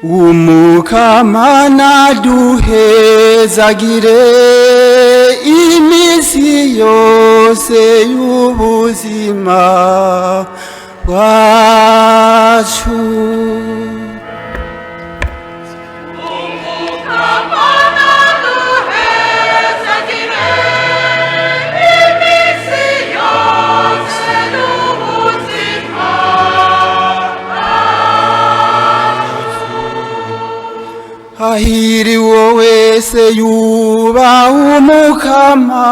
Umukama naduhezagire iminsi yose y'ubuzima bwacu. Hahiriwe wese yubaha Umukama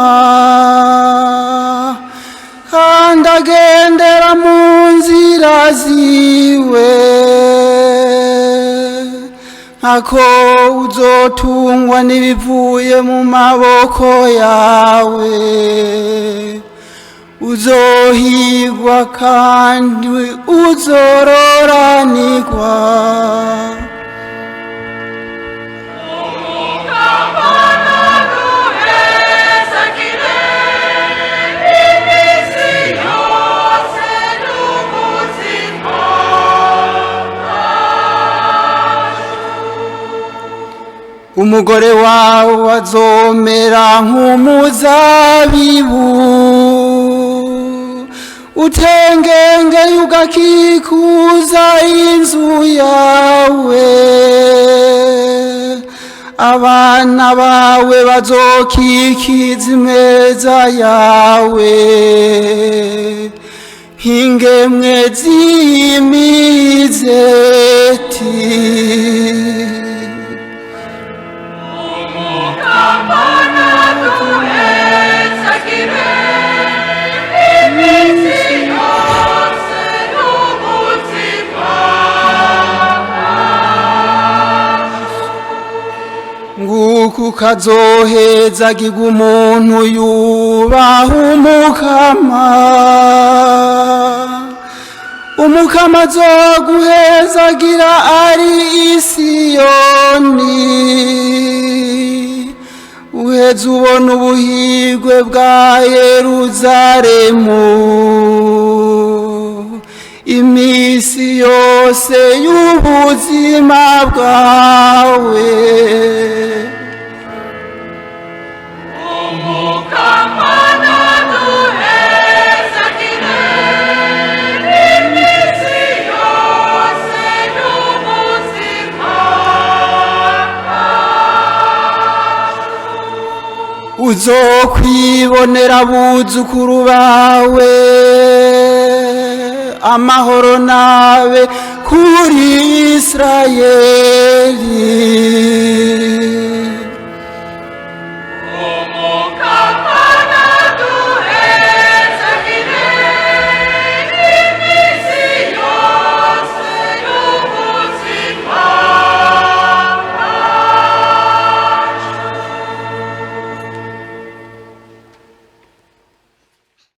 kandi agendera mu nzira ziwe, ntako uzotungwa n'ibivuye mu maboko yawe, uzohigwa kandi uzororanirwa. Umugore wawe azomera nk'umuzabibu utengengeye ugakikuza inzu yawe, abana bawe bazokikiza imeza yawe nk'ingemwe z'imizeti. Nguku kazohezagirwa umuntu yubaha Umukama. Umukama azoguhezagira ari i Siyoni, uheze ubona ubuhigwe bwa Yeruzalemu iminsi yose y'ubuzima bwawe. Umukama naduhezagire iminsi yose y'ubuzima bwacu. Uzokwibonera abuzukuru bawe, amahoro nabe kuri Israeli.